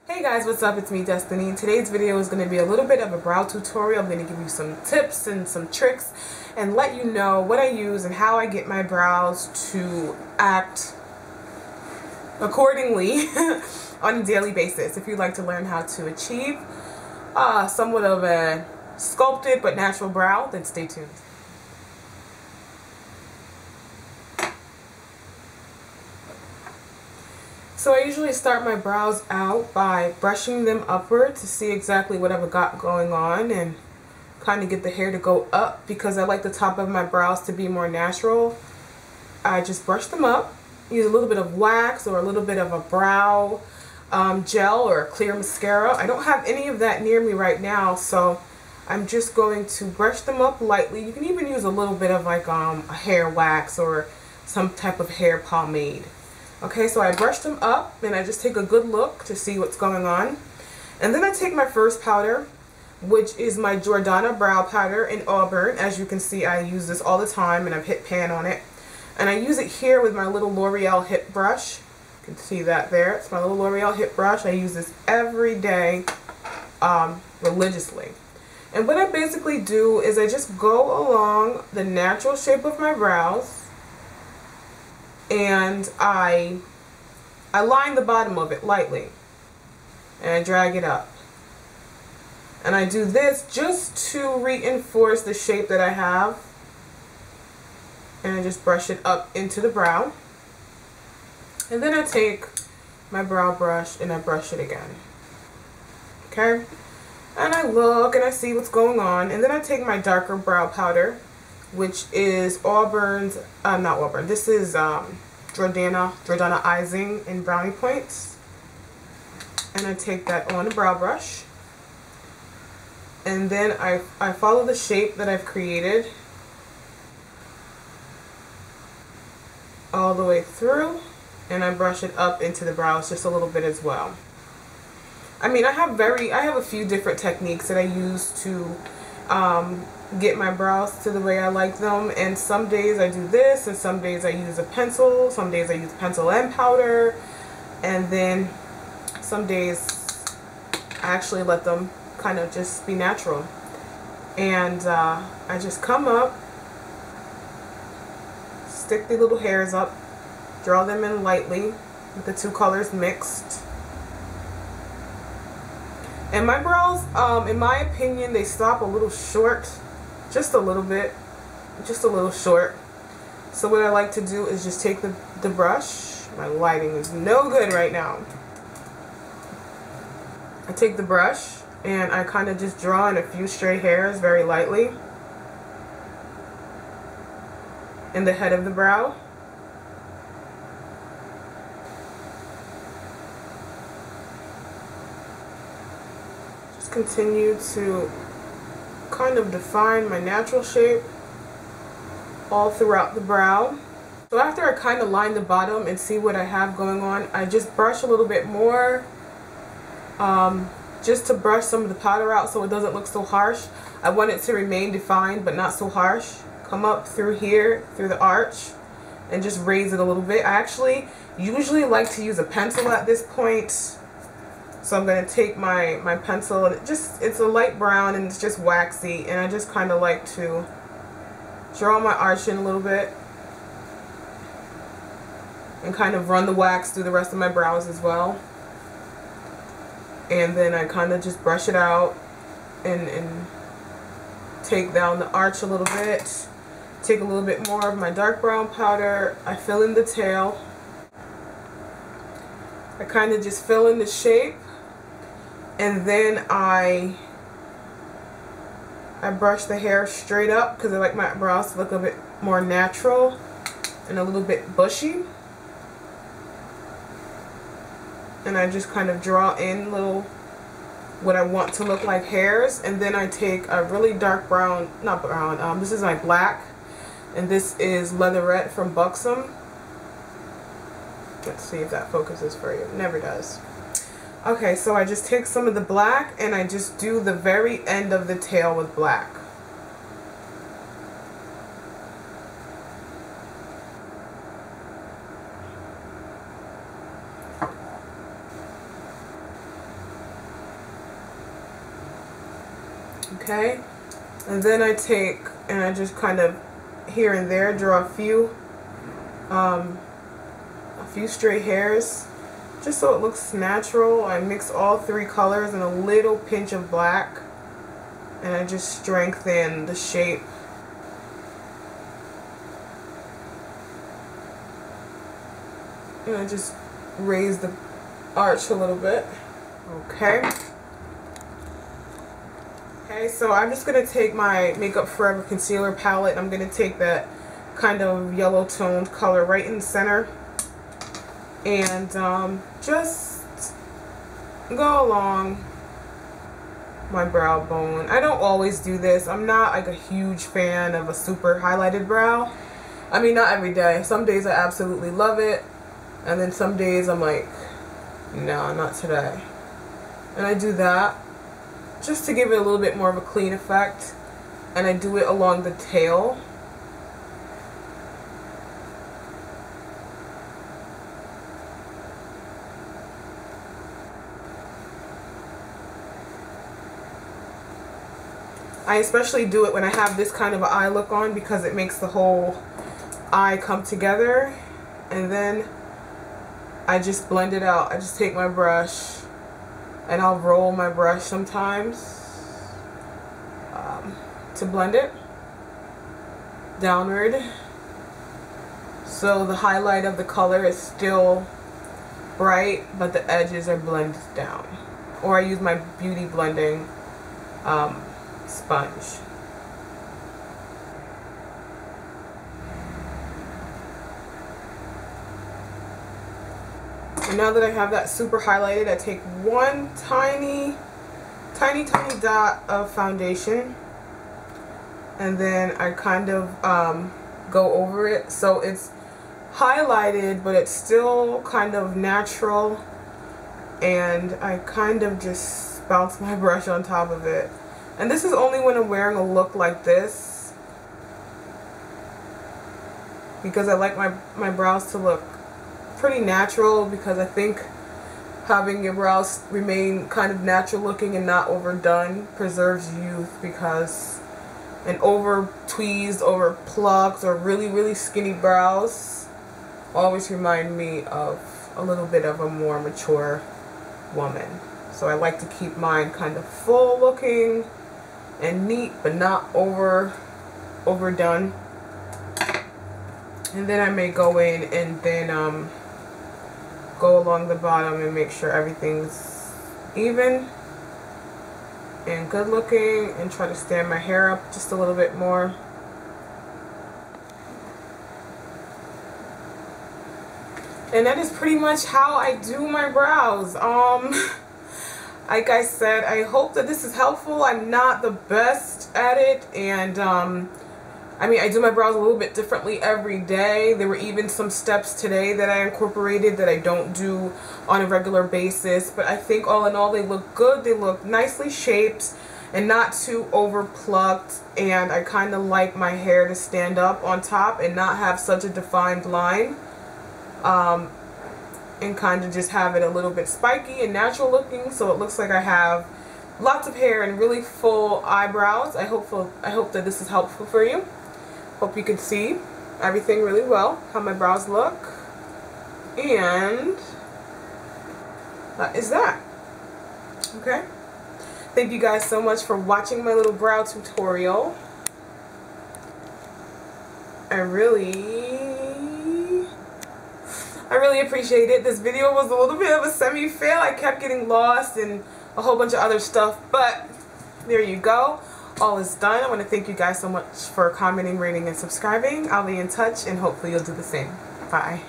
Hey guys, what's up? It's me, Destiny. Today's video is going to be a little bit of a brow tutorial. I'm going to give you some tips and some tricks and let you know what I use and how I get my brows to act accordingly on a daily basis. If you'd like to learn how to achieve somewhat of a sculpted but natural brow, then stay tuned. So I usually start my brows out by brushing them upward to see exactly what I've got going on and kind of get the hair to go up because I like the top of my brows to be more natural. I just brush them up, use a little bit of wax or a little bit of a brow gel or a clear mascara. I don't have any of that near me right now, so I'm just going to brush them up lightly. You can even use a little bit of like a hair wax or some type of hair pomade. Okay, so I brush them up and I just take a good look to see what's going on. And then I take my first powder, which is my Jordana brow powder in Auburn. As you can see, I use this all the time and I've hit pan on it. And I use it here with my little L'Oreal hip brush. You can see that there. It's my little L'Oreal hip brush. I use this every day religiously. And what I basically do is I just go along the natural shape of my brows. And I line the bottom of it lightly and I drag it up, and I do this just to reinforce the shape that I have, and I just brush it up into the brow, and then I take my brow brush and I brush it again. Okay, and I look and I see what's going on, and then I take my darker brow powder, which is Auburn's, not Auburn, this is Jordana Icing in Brownie Points. And I take that on a brow brush. And then I follow the shape that I've created all the way through, and I brush it up into the brows just a little bit as well. I mean, I have a few different techniques that I use to get my brows to the way I like them, and some days I do this and some days I use a pencil, some days I use pencil and powder, and then some days I actually let them kind of just be natural. And I just come up, stick the little hairs up, draw them in lightly with the two colors mixed. And my brows, in my opinion, they stop a little short, just a little bit, just a little short. So what I like to do is just take the brush. My lighting is no good right now. I take the brush and I kind of just draw in a few stray hairs very lightly in the head of the brow. Continue to kind of define my natural shape all throughout the brow. So after I kind of line the bottom and see what I have going on, I just brush a little bit more just to brush some of the powder out so it doesn't look so harsh. I want it to remain defined but not so harsh. Come up through here, through the arch, and just raise it a little bit. I actually usually like to use a pencil at this point. So I'm going to take my pencil, and it's a light brown and it's just waxy, and I just kind of like to draw my arch in a little bit and kind of run the wax through the rest of my brows as well. And then I kind of just brush it out and take down the arch a little bit. Take a little bit more of my dark brown powder. I fill in the tail. I kind of just fill in the shape. And then I brush the hair straight up because I like my brows to look a bit more natural and a little bit bushy. And I just kind of draw in little what I want to look like hairs. And then I take a really dark brown, not brown, this is my black, and this is Leatherette from Buxom. Let's see if that focuses for you. It never does. Okay, so I just take some of the black and I just do the very end of the tail with black. Okay, and then I take and I just kind of here and there draw a few straight hairs just so it looks natural. I mix all three colors and a little pinch of black, and I just strengthen the shape. And I just raise the arch a little bit. Okay. Okay, so I'm just going to take my Makeup Forever concealer palette. I'm going to take that kind of yellow toned color right in the center. And just go along my brow bone. I don't always do this. I'm not like a huge fan of a super highlighted brow. I mean, not every day. Some days I absolutely love it. And then some days I'm like, no, not today. And I do that just to give it a little bit more of a clean effect. And I do it along the tail. I especially do it when I have this kind of an eye look on because it makes the whole eye come together. And then I just blend it out. I just take my brush and I'll roll my brush sometimes to blend it downward. So the highlight of the color is still bright, but the edges are blended down. Or I use my beauty blending sponge. And now that I have that super highlighted, I take one tiny dot of foundation, and then I kind of go over it so it's highlighted but it's still kind of natural, and I kind of just bounce my brush on top of it. And this is only when I'm wearing a look like this, because I like my brows to look pretty natural, because I think having your brows remain kind of natural looking and not overdone preserves youth, because an over tweezed, over plucked, or really skinny brows always remind me of a little bit of a more mature woman. So I like to keep mine kind of full looking and neat, but not overdone. And then I may go in and then go along the bottom and make sure everything's even and good looking, and try to stand my hair up just a little bit more. And that is pretty much how I do my brows. Like I said, I hope that this is helpful. I'm not the best at it, and I mean, I do my brows a little bit differently every day. There were even some steps today that I incorporated that I don't do on a regular basis. But I think all in all, they look good. They look nicely shaped and not too over plucked. And I kind of like my hair to stand up on top and not have such a defined line. And kind of just have it a little bit spiky and natural looking, so it looks like I have lots of hair and really full eyebrows. I hope that this is helpful for you. Hope you can see everything really well, how my brows look. And that is that. Okay? Thank you guys so much for watching my little brow tutorial. I really appreciate it. This video was a little bit of a semi-fail. I kept getting lost and a whole bunch of other stuff, but there you go. All is done. I want to thank you guys so much for commenting, rating, and subscribing. I'll be in touch, and hopefully you'll do the same. Bye.